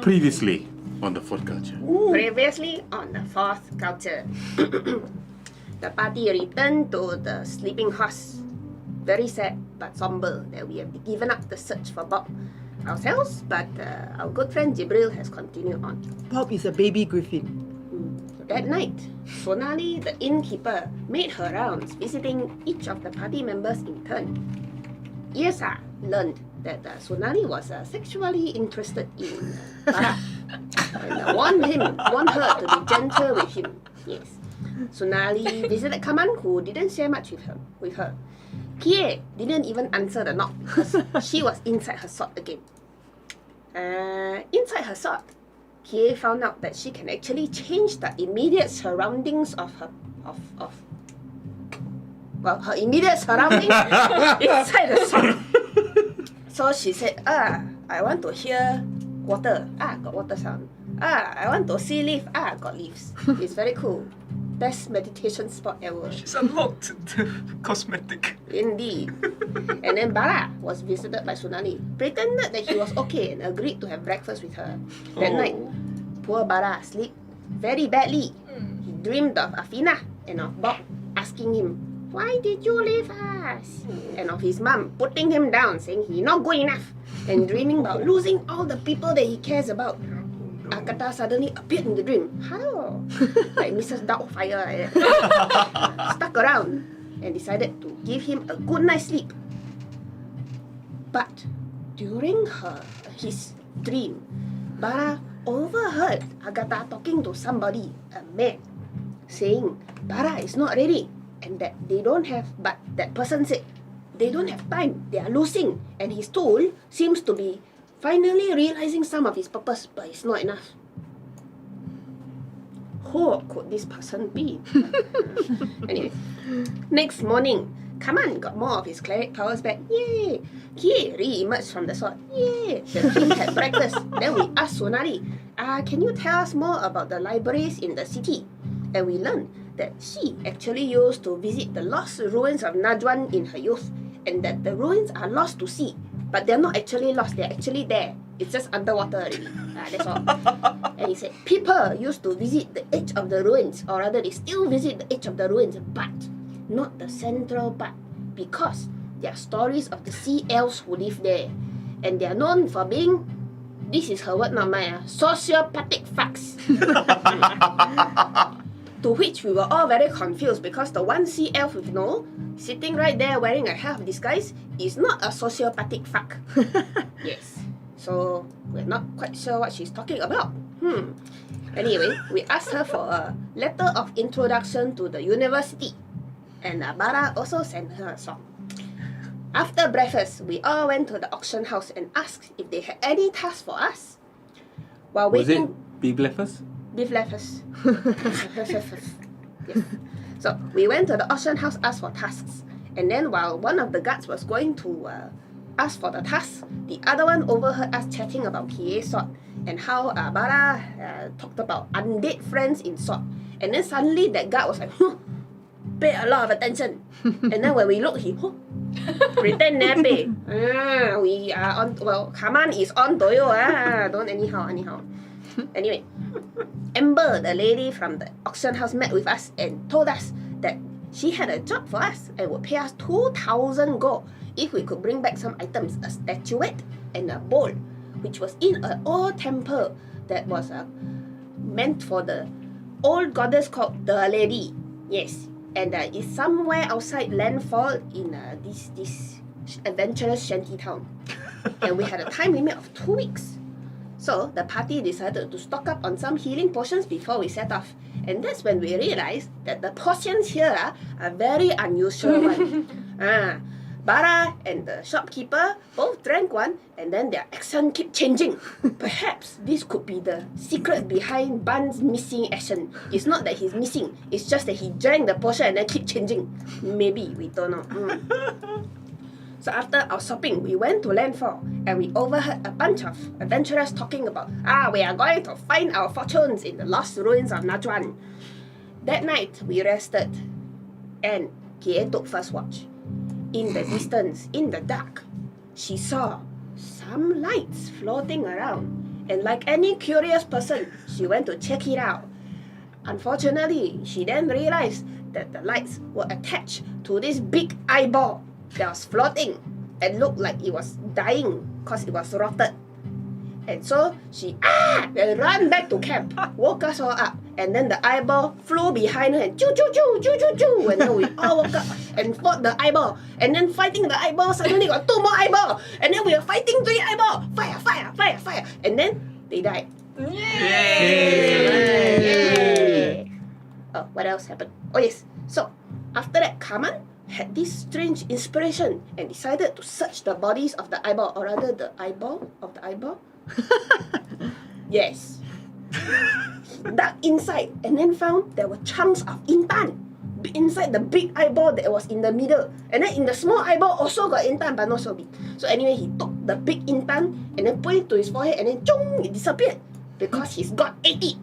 Previously on the fourth culture. Previously on the fourth culture, the party returned to the sleeping horse. Very sad but somber that we have given up the search for Bob ourselves, but our good friend Jibril has continued on. Bob is a baby griffin. That night, Sonali, the innkeeper, made her rounds, visiting each of the party members in turn. Yesa learned that Sonali was sexually interested in Bara and warned her to be gentle with him. Yes. Sonali visited Kaman, who didn't share much with her. Kie didn't even answer the knock because she was inside her sword again. Inside her sword, Kie found out that she can actually change the immediate surroundings of her immediate surroundings inside the sword. So she said, I want to hear water. Got water sound. I want to see leaf. Got leaves. It's very cool. Best meditation spot ever. She's unlocked the cosmetic. Indeed. And then Bara was visited by Sonali, pretended that he was okay and agreed to have breakfast with her. That night, poor Bara slept very badly. He dreamed of Afina and of Bob asking him, "Why did you leave us?" And of his mum putting him down, saying he's not good enough, and dreaming about losing all the people that he cares about. Akata suddenly appeared in the dream. How? Like Mrs. Doubtfire like that. Stuck around and decided to give him a good night's sleep. But during his dream, Bara overheard Agatha talking to somebody, a man, saying Bara is not ready and that they don't have, but that person said they don't have time, they are losing, and his tool seems to be finally realizing some of his purpose, but it's not enough. Who could this person be? Anyway, next morning, Kaman got more of his cleric powers back. Yay! Kie re-emerged from the sword. Yay! The king had breakfast. Then we asked Sonali, can you tell us more about the libraries in the city? And we learned that she actually used to visit the lost ruins of Najwan in her youth, and that the ruins are lost to sea. But they're not actually lost, they're actually there. It's just underwater already. That's all. And he said, people used to visit the edge of the ruins, or rather they still visit the edge of the ruins, but not the central part, because they are stories of the sea elves who live there. And they are known for being, this is her word, not mine, sociopathic fucks. To which we were all very confused, because the one sea elf we know, sitting right there wearing a half disguise, is not a sociopathic fuck. Yes. So we're not quite sure what she's talking about. Anyway, we asked her for a letter of introduction to the university. And Bara also sent her a song. After breakfast, we all went to the auction house and asked if they had any tasks for us. While Was it waiting... beef breakfast? Beef lefers. Yes. So we went to the auction house, asked for tasks, and then while one of the guards was going to ask for the task, the other one overheard us chatting about Kie's sword and how Bara talked about undead friends in sword. And then suddenly that guard was like, pay a lot of attention. And then when we look, he pretend never pay. We are on. Well, Kaman is on to you. Don't anyhow. Anyway, Amber, the lady from the auction house, met with us and told us that she had a job for us and would pay us 2,000 gold if we could bring back some items, a statuette and a bowl, which was in an old temple that was meant for the old goddess called the Lady. Yes, and it's somewhere outside landfall in this adventurous shanty town. And we had a time limit of 2 weeks. So the party decided to stock up on some healing potions before we set off. And that's when we realized that the potions here are very unusual ones. Bara and the shopkeeper both drank one, and then their accent kept changing. Perhaps this could be the secret behind Bun's missing action. It's not that he's missing, it's just that he drank the potion and then keep changing. Maybe, we don't know. So after our shopping, we went to landfall and we overheard a bunch of adventurers talking about, we are going to find our fortunes in the lost ruins of Najwan. That night, we rested and Kie took first watch. In the distance, in the dark, she saw some lights floating around And like any curious person, she went to check it out. Unfortunately, she then realized that the lights were attached to this big eyeball that was floating and looked like it was dying because it was rotted. And so she and ran back to camp, woke us all up, and then the eyeball flew behind her and choo choo choo choo choo choo, and then we all woke up and fought the eyeball, and then fighting the eyeball suddenly got 2 more eyeball, and then we were fighting 3 eyeball, fire, and then they died. Yay! Oh, what else happened? Oh yes, so after that, Kaman had this strange inspiration and decided to search the bodies of the eyeball, or rather the eyeball of the eyeball. Yes. He dug inside and then found there were chunks of intan inside the big eyeball that was in the middle. And then in the small eyeball also got intan, but not so big. So anyway, he took the big intan and then put it to his forehead and then chung, it disappeared. Because he's got 80.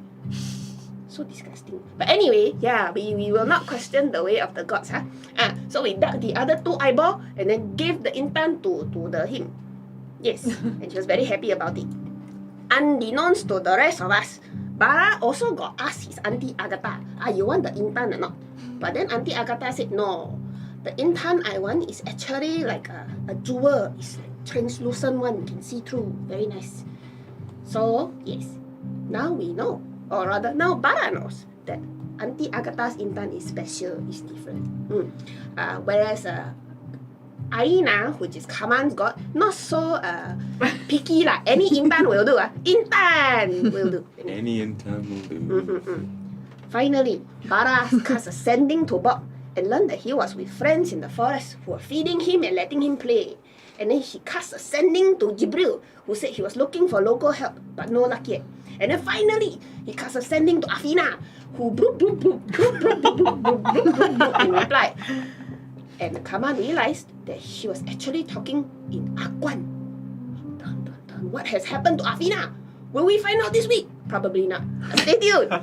So disgusting. But anyway, yeah, we will not question the way of the gods, huh? So we dug the other 2 eyeball and then gave the intan to him. Yes, and she was very happy about it. Unbeknownst to the rest of us, Bara also got asked his auntie Agatha, you want the intan or not? But then auntie Agatha said, no, the intan I want is actually like a jewel. It's like translucent one, you can see through. Very nice. So, yes, now we know, or rather now Bara knows that auntie Agatha's intan is special, is different. Whereas Aina, which is Kaman's god, not so picky lah. Any intan will do. Intan will do. Any in time will do. Finally, Bara cast a sending to Bob and learned that he was with friends in the forest who were feeding him and letting him play. And then he cast a sending to Jibril, who said he was looking for local help, but no luck yet. And then finally, he cast a sending to Afina, who bloop bloop bloop bloop bloop bloop bloop bloop bloop bloop bloop in reply. And Kaman realized that she was actually talking in Akuan. Dun, dun, dun. What has happened to Afina? Will we find out this week? Probably not. Stay tuned.